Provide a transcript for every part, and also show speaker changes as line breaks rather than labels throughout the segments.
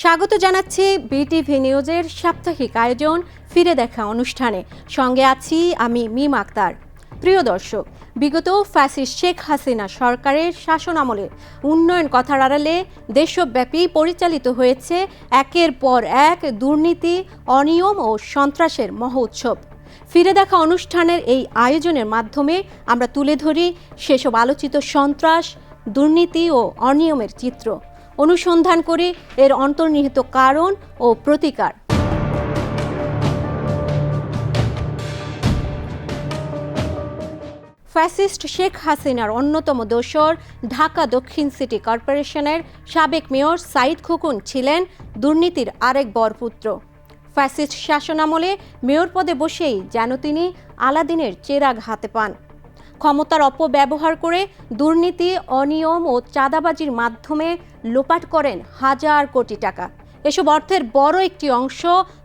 স্বাগত জানাচ্ছি বিটিভি নিউজের সাপ্তাহিক আয়োজন ফিরে দেখা অনুষ্ঠানে। সঙ্গে আছি আমি মিম আক্তার। প্রিয় দর্শক, বিগত ফ্যাসিস্ট শেখ হাসিনা সরকারের শাসনামলে উন্নয়ন কথার আড়ালে দেশব্যাপী পরিচালিত হয়েছে একের পর এক দুর্নীতি, অনিয়ম ও সন্ত্রাসের মহোৎসব। ফিরে দেখা অনুষ্ঠানের এই আয়োজনের মাধ্যমে আমরা তুলে ধরি সেসব আলোচিত সন্ত্রাস, দুর্নীতি ও অনিয়মের চিত্র, অনুসন্ধান করি এর অন্তর্নিহিত কারণ ও প্রতিকার। ফ্যাসিস্ট শেখ হাসিনার অন্যতম দোসর ঢাকা দক্ষিণ সিটি কর্পোরেশনের সাবেক মেয়র সাঈদ খোকন ছিলেন দুর্নীতির আরেক বরপুত্র। ফ্যাসিস্ট শাসনামলে মেয়র পদে বসেই যেন তিনি আলাদিনের চেরাগ হাতে পান। ক্ষমতার অপব্যবহার করে দুর্নীতি, অনিয়ম ও চাঁদাবাজির মাধ্যমে লোপাট করেন হাজার কোটি টাকা। এসব অর্থের বড় একটি অংশ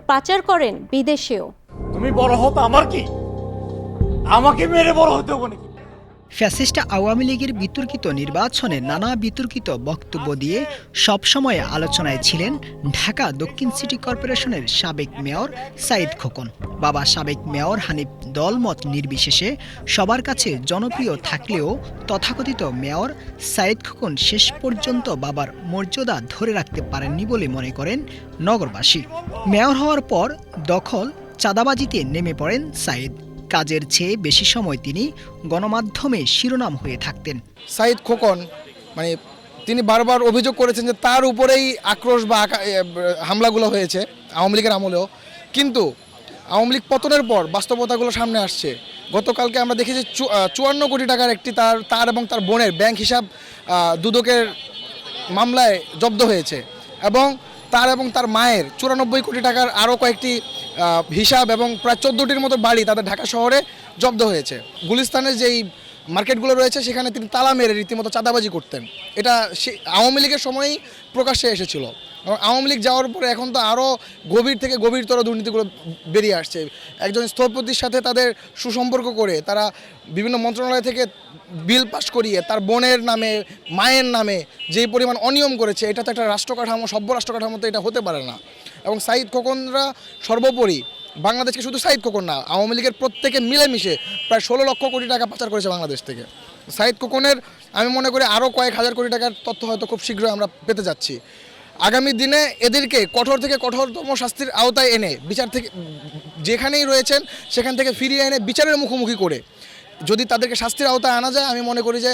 পাচার করেন বিদেশেও।
তুমি বড় হতো আমার কি, আমাকে মেরে বড় হতে হবে নাকি?
ফ্যাসিস্ট আওয়ামী লীগের বিতর্কিত নির্বাচনে নানা বিতর্কিত বক্তব্য দিয়ে সবসময় আলোচনায় ছিলেন ঢাকা দক্ষিণ সিটি কর্পোরেশনের সাবেক মেয়র সাঈদ খোকন। বাবা সাবেক মেয়র হানিফ দলমত নির্বিশেষে সবার কাছে জনপ্রিয় থাকলেও তথাকথিত মেয়র সাঈদ খোকন শেষ পর্যন্ত বাবার মর্যাদা ধরে রাখতে পারেননি বলে মনে করেন নগরবাসী। মেয়র হওয়ার পর দখল, চাঁদাবাজিতে নেমে পড়েন সাঈদ। কাজের চেয়ে বেশি সময় তিনি গণমাধ্যমে শিরোনাম হয়ে থাকতেন।
সাঈদ খোকন তিনি বারবার অভিযোগ করেছেন যে তার উপরেই আক্রোশ বা হামলাগুলো হয়েছে আওয়ামী লীগের আমলেও, কিন্তু আওয়ামী লীগ পতনের পর বাস্তবতাগুলো সামনে আসছে। গতকালকে আমরা দেখেছি 54 কোটি টাকার একটি তার এবং তার বোনের ব্যাংক হিসাব দুদকের মামলায় জব্দ হয়েছে, এবং তার মায়ের 94 কোটি টাকার আরও কয়েকটি হিসাব এবং প্রায় 14টির মতো বাড়ি তাদের ঢাকা শহরে জব্দ হয়েছে। গুলিস্তানের যেই মার্কেটগুলো রয়েছে সেখানে তিনি তালা মেরে রীতিমতো চাঁদাবাজি করতেন। এটা আওয়ামী লীগের সময়ই প্রকাশ্যে এসেছিল, এবং আওয়ামী লীগ যাওয়ার পরে এখন তো আরও গভীর থেকে গভীরতর দুর্নীতিগুলো বেরিয়ে আসছে। একজন স্থপতির সাথে তাদের সুসম্পর্ক করে তারা বিভিন্ন মন্ত্রণালয় থেকে বিল পাস করিয়ে তার বোনের নামে, মায়ের নামে যেই পরিমাণ অনিয়ম করেছে, এটা তো একটা রাষ্ট্রকাঠামো, সভ্য রাষ্ট্রকাঠামোতে এটা হতে পারে না। এবং সাঈদ খোকনরা সর্বোপরি বাংলাদেশকে শুধু সাঈদ খোকন না, আওয়ামী লীগের প্রত্যেকে মিলেমিশে প্রায় 16 লক্ষ কোটি টাকা পাচার করেছে বাংলাদেশ থেকে। সাঈদ খোকনের আমি মনে করি আরও কয়েক হাজার কোটি টাকার তথ্য হয়তো খুব শীঘ্রই আমরা পেতে যাচ্ছি। আগামী দিনে এদেরকে কঠোর থেকে কঠোরতম শাস্তির আওতায় এনে বিচার থেকে যেখানেই রয়েছেন সেখান থেকে ফিরিয়ে এনে বিচারের মুখোমুখি করে যদি তাদেরকে শাস্তির আওতায় আনা যায়, আমি মনে করি যে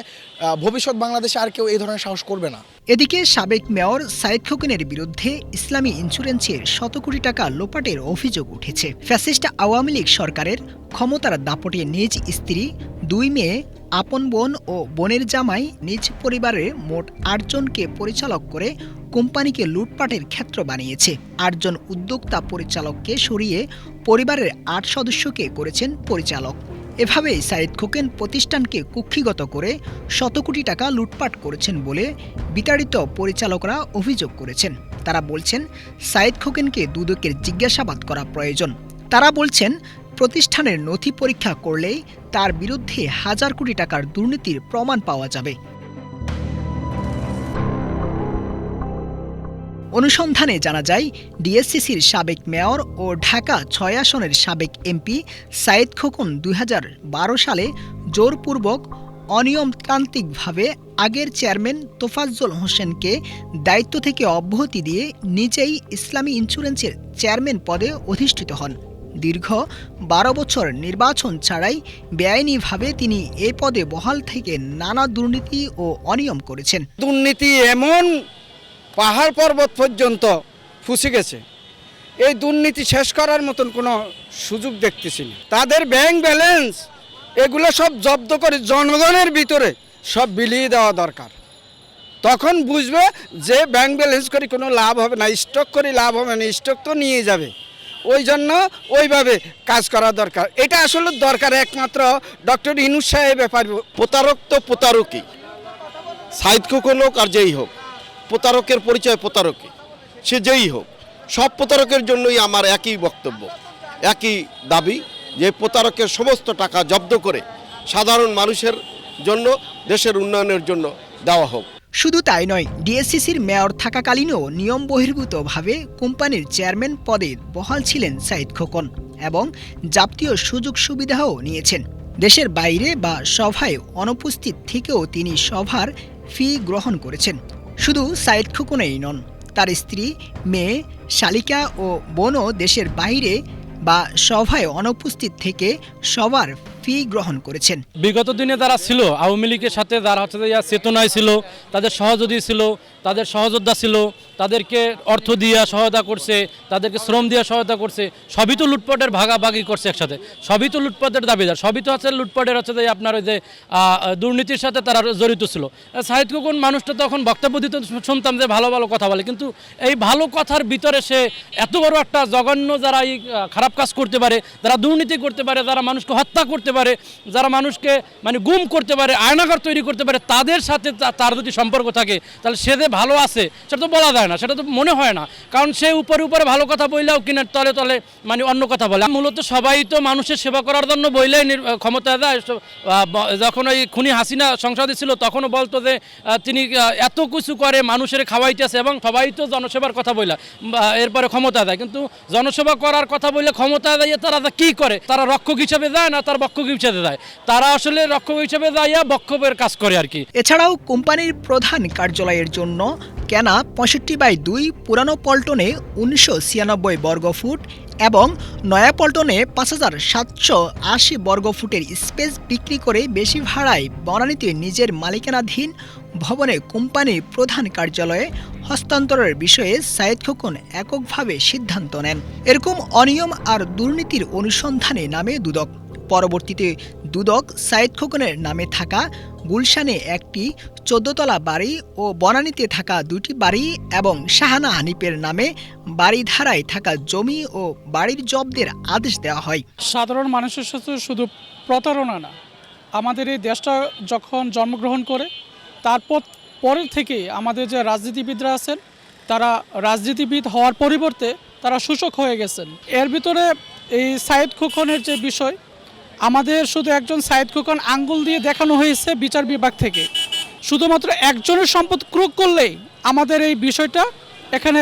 ভবিষ্যৎ বাংলাদেশে আর কেউ এই ধরনের সাহস করবে না।
এদিকে সাবেক মেয়র সাঈদ খোকনের বিরুদ্ধে ইসলামী ইন্স্যুরেন্সের 100 কোটি টাকা লোপাটের অভিযোগ উঠেছে। ফ্যাসিস্ট আওয়ামী লীগ সরকারের ক্ষমতার দাপটে নিজ স্ত্রী, 2 মেয়ে, আপন বোন ও বোনের জামাই নিজ পরিবারের মোট 8 জনকে পরিচালক করে কোম্পানিকে লুটপাটের ক্ষেত্র বানিয়েছে। 8 জন উদ্যোক্তা পরিচালককে সরিয়ে পরিবারের 8 সদস্যকে করেছেন পরিচালক। এভাবেই সাঈদ খোকন প্রতিষ্ঠানকে কুক্ষিগত করে 100 কোটি টাকা লুটপাট করেছেন বলে বিতাড়িত পরিচালকরা অভিযোগ করেছেন। তারা বলছেন সাঈদ খোকনকে দুদকের জিজ্ঞাসাবাদ করা প্রয়োজন। তারা বলছেন প্রতিষ্ঠানের নথি পরীক্ষা করলেই তার বিরুদ্ধে হাজার কোটি টাকার দুর্নীতির প্রমাণ পাওয়া যাবে। অনুসন্ধানে জানা যায়, ডিএসসিসির সাবেক মেয়র ও ঢাকা 6 আসনের সাবেক এমপি সাঈদ খোকন 2012 সালে জোরপূর্বক অনিয়মতান্ত্রিকভাবে আগের চেয়ারম্যান তোফাজ্জল হোসেনকে দায়িত্ব থেকে অব্যাহতি দিয়ে নিজেই ইসলামী ইন্স্যুরেন্সের চেয়ারম্যান পদে অধিষ্ঠিত হন। দীর্ঘ 12 বছর নির্বাচন ছাড়াই বেআইনিভাবে তিনি এ পদে বহাল থেকে নানা দুর্নীতি ও অনিয়ম করেছেন।
দুর্নীতি এমন পাহাড় পর্বত পর্যন্ত ফুসে গেছে, এই দুর্নীতি শেষ করার মতন কোনো সুযোগ দেখতেছি না। তাদের ব্যাংক ব্যালেন্স এগুলো সব জব্দ করে জনগণের ভিতরে সব বিলিয়ে দেওয়া দরকার। তখন বুঝবে যে ব্যাংক ব্যালেন্স করে কোনো লাভ হবে না, স্টক করে লাভ হবে না, স্টক তো নিয়ে যাবে। ওই জন্য ওইভাবে কাজ করা দরকার। এটা আসলে দরকার একমাত্র ডক্টর ইউনূস সাহেবের পারবে।
প্রতারক তো প্রতারকই, সাঈদ খোকন হোক আর যেই হোক, প্রতারকের পরিচয় প্রতারকই, সে যেই হোক। সব প্রতারকের জন্যই আমার একই বক্তব্য, একই দাবি যে প্রতারকের সমস্ত টাকা জব্দ করে সাধারণ মানুষের জন্য, দেশের উন্নয়নের জন্য দেওয়া হোক।
শুধু তাই নয়, ডিএসসিসির মেয়র থাকাকালীনও নিয়ম বহির্ভূতভাবে কোম্পানির চেয়ারম্যান পদে বহাল ছিলেন সাঈদ খোকন এবং যাবতীয় সুযোগ সুবিধাও নিয়েছেন। দেশের বাইরে বা সভায় অনুপস্থিত থেকেও তিনি সভার ফি গ্রহণ করেছেন। শুধু সাঈদ খোকনই নন, তার স্ত্রী, মেয়ে, শালিকা ও বোনও দেশের বাইরে বা সভায় অনুপস্থিত থেকে সবার ফি গ্রহণ করেছেন।
বিগত দিনে যারা ছিল আওয়ামী লীগের সাথে, যারা হচ্ছে চেতনায় ছিল, তাদের সহযোগী ছিল, তাদের সহযোদ্ধা ছিল, তাদেরকে অর্থ দিয়ে সহায়তা করছে, তাদেরকে শ্রম দিয়ে সহায়তা করছে, সবই তো লুটপাটের ভাগাভাগি করছে একসাথে, সবই তো লুটপাটের দাবিদার, সবই তো হচ্ছে লুটপাটের হচ্ছে যে আপনার ওই যে দুর্নীতির সাথে তারা জড়িত ছিল। সাঈদ খোকন মানুষটা তখন বক্তব্য দিতে শুনতাম যে ভালো ভালো কথা বলে, কিন্তু এই ভালো কথার ভিতরে সে এত বড় একটা জঘন্য যারা এই খারাপ কাজ করতে পারে, যারা দুর্নীতি করতে পারে, যারা মানুষকে হত্যা করতে পারে, যারা মানুষকে মানে গুম করতে পারে, আয়নাঘর তৈরি করতে পারে, তাদের সাথে তার যদি সম্পর্ক থাকে তাহলে সে যে ভালো আছে সেটা তো বলা যায় না, সেটা তো মনে হয় না, কারণ সে উপরে উপরে ভালো কথা বললেও কিনা তলে তলে মানে অন্য কথা বলে। মূলত সবাই তো মানুষের সেবা করার জন্য বইলেই ক্ষমতা দেয়। যখন ওই খুনি হাসিনা সংসদে ছিল তখনও বলতো যে তিনি এত কিছু করে, মানুষের খাওয়াইতেছে, এবং সবাই তো জনসেবার কথা বইলা এরপরে ক্ষমতা দেয়, কিন্তু জনসেবা করার কথা বললে ক্ষমতা দেয় তারা কি করে? তারা রক্ষক হিসেবে যায় না, তার বক্ষক হিসেবে যায়, তারা আসলে রক্ষক হিসেবে যাইয়া বক্ষকের কাজ করে আর কি।
এছাড়াও কোম্পানির প্রধান কার্যালয়ের জন্য কেনা 65/2 পুরানো পল্টনে 1996 বর্গফুট এবং নয়া পল্টনে 5780 বর্গফুটের স্পেস বিক্রি করে বেশি ভাড়ায় বনানীতে নিজের মালিকানাধীন ভবনে কোম্পানির প্রধান কার্যালয়ে হস্তান্তরের বিষয়ে সাঈদ খোকন এককভাবে সিদ্ধান্ত নেন। এরকম অনিয়ম আর দুর্নীতির অনুসন্ধানে নামে দুদক। পরবর্তীতে দুদক সাঈদ খোকনের নামে থাকা গুলশানে একটি 14 তলা বাড়ি ও বনানীতে থাকা 2টি বাড়ি এবং শাহানা হানিফের নামে বাড়িধারায় থাকা জমি ও বাড়ির জব্দের আদেশ দেওয়া হয়।
সাধারণ মানুষের সাথে শুধু প্রতারণা না, আমাদের এই দেশটা যখন জন্মগ্রহণ করে তারপর পরের থেকে আমাদের যে রাজনীতিবিদরা আছেন তারা রাজনীতিবিদ হওয়ার পরিবর্তে তারা শোষক হয়ে গেছেন। এর ভিতরে এই সাঈদ খোকনের যে বিষয়, আমাদের শুধু একজন সাঈদ খোকন আঙ্গুল দিয়ে দেখানো হয়েছে বিচার বিভাগ থেকে, শুধুমাত্র একজনের সম্পদ ক্রোক করলেই আমাদের এই বিষয়টা এখানে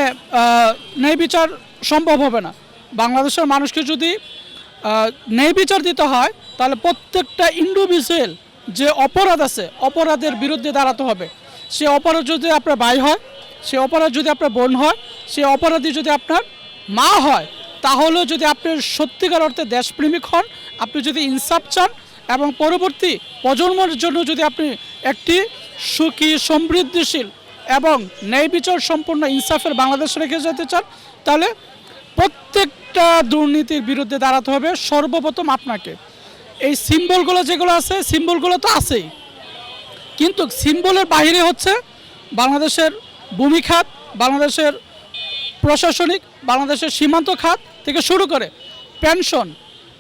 ন্যায় বিচার সম্ভব হবে না। বাংলাদেশের মানুষকে যদি ন্যায় বিচার দিতে হয় তাহলে প্রত্যেকটা ইন্ডিভিজুয়াল যে অপরাধ আছে অপরাধের বিরুদ্ধে দাঁড়াতে হবে। সে অপরাধ যদি আপনার ভাই হয়, সে অপরাধ যদি আপনার বোন হয়, সে অপরাধী যদি আপনার মা হয়, তাহলেও যদি আপনি সত্যিকার অর্থে দেশপ্রেমিক হন, আপনি যদি ইনসাফ চান এবং পরবর্তী প্রজন্মের জন্য যদি আপনি একটি সুখী, সমৃদ্ধিশীল এবং ন্যায় বিচার সম্পন্ন ইনসাফের বাংলাদেশ রেখে যেতে চান, তাহলে প্রত্যেকটা দুর্নীতির বিরুদ্ধে দাঁড়াতে হবে। সর্বপ্রথম আপনাকে এই সিম্বলগুলো যেগুলো আছে, সিম্বলগুলো তো আছেই, কিন্তু সিম্বলের বাইরে হচ্ছে বাংলাদেশের ভূমি খাত, বাংলাদেশের প্রশাসনিক, বাংলাদেশের সীমান্ত খাত থেকে শুরু করে পেনশন।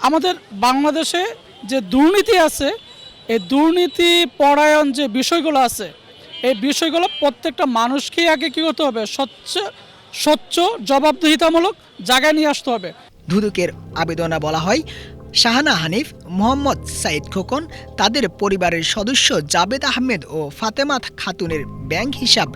আমাদের বাংলাদেশে যে দুর্নীতি আছে, এই দুর্নীতি পরায়ণ যে বিষয়গুলো আছে, এই বিষয়গুলো প্রত্যেকটা মানুষকেই আগে কী করতে হবে, স্বচ্ছ জবাবদিহিতামূলক জায়গায় নিয়ে আসতে হবে।
দুদকের আবেদনে বলা হয়, শাহানা হানিফ, মোহাম্মদ সাঈদ খোকন, তাদের পরিবারের সদস্য জাবেদ আহমেদ ও ফাতেমা খাতুনের ব্যাংক হিসাব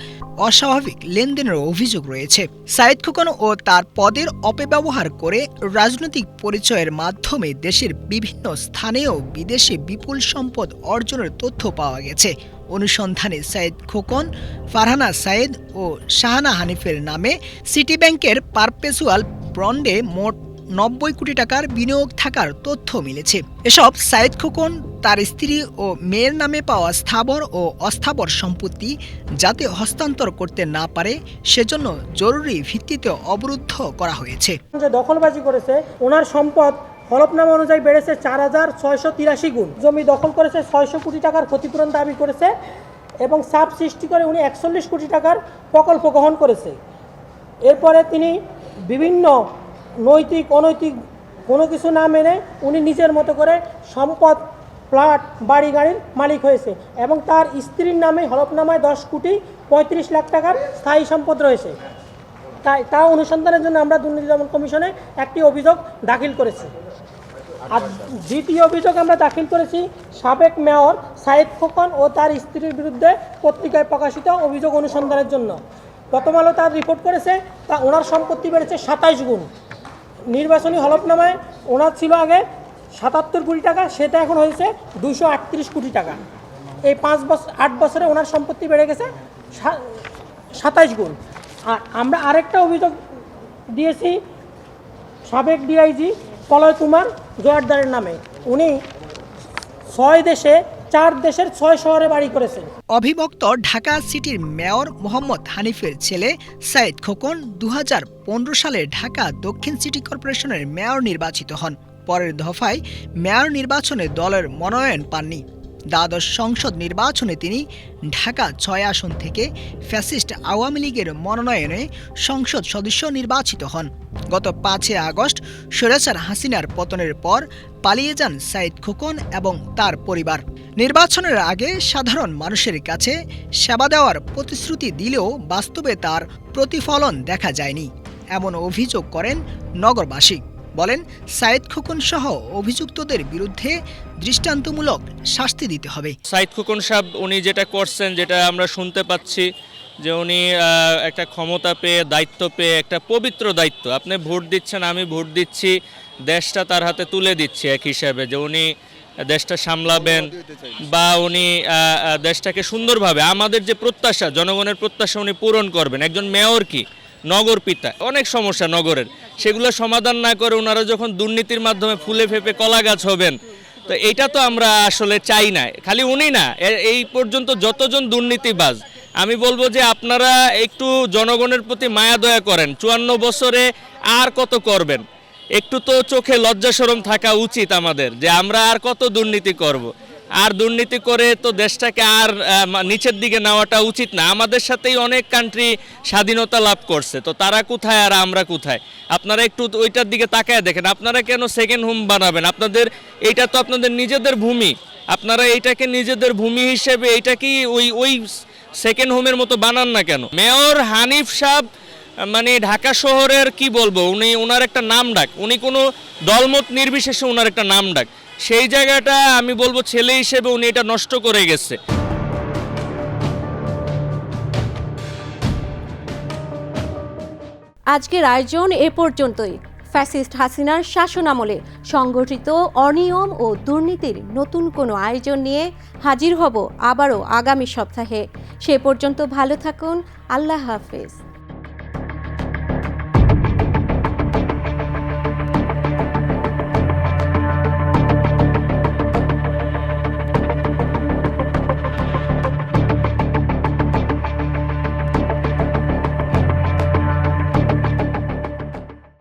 অস্বাভাবিক লেনদেনের অভিযোগ রয়েছে। সাঈদ খোকন ও তার পদের অপব্যবহার করে রাজনৈতিক পরিচয়ের মাধ্যমে দেশের বিভিন্ন স্থানে ও বিদেশে বিপুল সম্পদ অর্জনের তথ্য পাওয়া গেছে। অনুসন্ধানে সাঈদ খোকন, ফারহানা সাঈদ ও শাহানা হানিফের নামে সিটি ব্যাংকের পারপেচুয়াল বন্ডে মোট 90 কোটি টাকার বিনিয়োগ থাকার তথ্য মিলেছে। এসব সাঈদ খোকন, তার স্ত্রী ও মেয়ের নামে পাওয়া স্থাবর ও অস্থাবর সম্পত্তি যাতে হস্তান্তর করতে না পারে সেজন্য জরুরি ভিত্তিতে অবরুদ্ধ করা হয়েছে।
যে দখলবাজি করেছে, ওনার সম্পদ হলফনামা অনুযায়ী বেড়েছে 4683 গুণ। জমি দখল করেছে, 600 কোটি টাকার ক্ষতিপূরণ দাবি করেছে এবং চাপ সৃষ্টি করে উনি 41 কোটি টাকার প্রকল্প গ্রহণ করেছে। এরপরে তিনি বিভিন্ন নৈতিক অনৈতিক কোনো কিছু না মেনে উনি নিজের মতো করে সম্পদ, ফ্ল্যাট, বাড়ি গাড়ির মালিক হয়েছে এবং তার স্ত্রীর নামে হলফনামায় 10 কোটি 35 লাখ টাকার স্থায়ী সম্পদ রয়েছে। তা অনুসন্ধানের জন্য আমরা দুর্নীতি দমন কমিশনে একটি অভিযোগ দাখিল করেছি। আর দ্বিতীয় অভিযোগ আমরা দাখিল করেছি সাবেক মেয়র সাইদ খোকন ও তার স্ত্রীর বিরুদ্ধে পত্রিকায় প্রকাশিত অভিযোগ অনুসন্ধানের জন্য। প্রথম আলো তার রিপোর্ট করেছে তা ওনার সম্পত্তি বেড়েছে 27 গুণ। নির্বাচনী হলফনামায় ওনার ছিল আগে 77 কোটি টাকা, সেটা এখন হয়েছে 238 কোটি টাকা। এই 8 বছরে ওনার সম্পত্তি বেড়ে গেছে 27 গুণ। আর আমরা আরেকটা অভিযোগ দিয়েছি সাবেক ডিআইজি পলয় কুমার জোয়ারদারের নামে। উনি 6 দেশে 4 দেশের 6 শহরে বাড়ি করেছেন।
অবিভক্ত ঢাকা সিটির মেয়র মোহাম্মদ হানিফের ছেলে সাইদ খোকন 2015 সালে ঢাকা দক্ষিণ সিটি কর্পোরেশনের মেয়র নির্বাচিত হন। পরের দফায় মেয়র নির্বাচনে দলের মনোনয়ন পাননি। দ্বাদশ সংসদ নির্বাচনে তিনি ঢাকা 6 আসন থেকে ফ্যাসিস্ট আওয়ামী লীগের মনোনয়নে সংসদ সদস্য নির্বাচিত হন। গত 5 আগস্ট স্বৈরাচার হাসিনার পতনের পর পালিয়ে যান সাইদ খোকন এবং তার পরিবার। নির্বাচনের আগে সাধারণ মানুষের কাছে সেবা দেওয়ার প্রতিশ্রুতি দিলেও বাস্তবে তার প্রতিফলন দেখা যায়নি, এমন অভিযোগ করেন নগরবাসী। বলেন, সাইদ খোকন সহ অভিযুক্তদের বিরুদ্ধে দৃষ্টান্তমূলক শাস্তি দিতে হবে।
সাইদ খোকন সাহেব উনি যেটা করছেন, যেটা আমরা শুনতে পাচ্ছি যে উনি একটা ক্ষমতা পেয়ে, দায়িত্ব পেয়ে, একটা পবিত্র দায়িত্ব, আপনি ভোট দিচ্ছেন, আমি ভোট দিচ্ছি, দেশটা তার হাতে তুলে দিচ্ছি এক হিসাবে, যে উনি দেশটা সামলাবেন বা উনি দেশটাকে সুন্দরভাবে, আমাদের যে প্রত্যাশা, জনগণের প্রত্যাশা উনি পূরণ করবেন। একজন মেয়র কি নগর পিতা, অনেক সমস্যা নগরের, সেগুলো সমাধান না করে ওনারা যখন দুর্নীতির মাধ্যমে ফুলে ফেপে কলা গাছ হবেন, তো এইটা তো আমরা আসলে চাই না। খালি উনি না, এই পর্যন্ত যতজন দুর্নীতিবাজ, আমি বলবো যে আপনারা একটু জনগণের প্রতি মায়া দয়া করেন। 54 বছরে আর কত করবেন? একটু তো চোখে লজ্জা শরম থাকা উচিত আমাদের, যে আমরা আর কত দুর্নীতি করব। আর দুর্নীতি করে তো দেশটাকে আর নিচের দিকে নেওয়াটা উচিত না। আমাদের সাথেই অনেক কান্ট্রি স্বাধীনতা লাভ করছে, তো তারা কোথায় আর আমরা কোথায়? আপনারা একটু ওইটার দিকে তাকায় দেখেন। আপনারা কেন সেকেন্ড হোম বানাবেন? আপনাদের এইটা তো আপনাদের নিজেদের ভূমি, আপনারা এইটাকে নিজেদের ভূমি হিসেবে এইটাকেই ওই সেকেন্ড হোমের মতো বানান না কেন? মেয়র হানিফ সাহেব মানে ঢাকা শহরের কি বলবো, ওনার একটা নাম ডাক, উনি কোনো দলমত নির্বিশেষে ওনার একটা নাম ডাক, সেই জায়গাটা আমি বলবো ছেলে হিসেবে উনি এটা নষ্ট করে গেছে।
আজকের আয়োজন এ পর্যন্তই। ফ্যাসিস্ট হাসিনার শাসনামলে সংগঠিত অনিয়ম ও দুর্নীতির নতুন কোনো আয়োজন নিয়ে হাজির হব আবারও আগামী সপ্তাহে। সে পর্যন্ত ভালো থাকুন। আল্লাহ হাফেজ।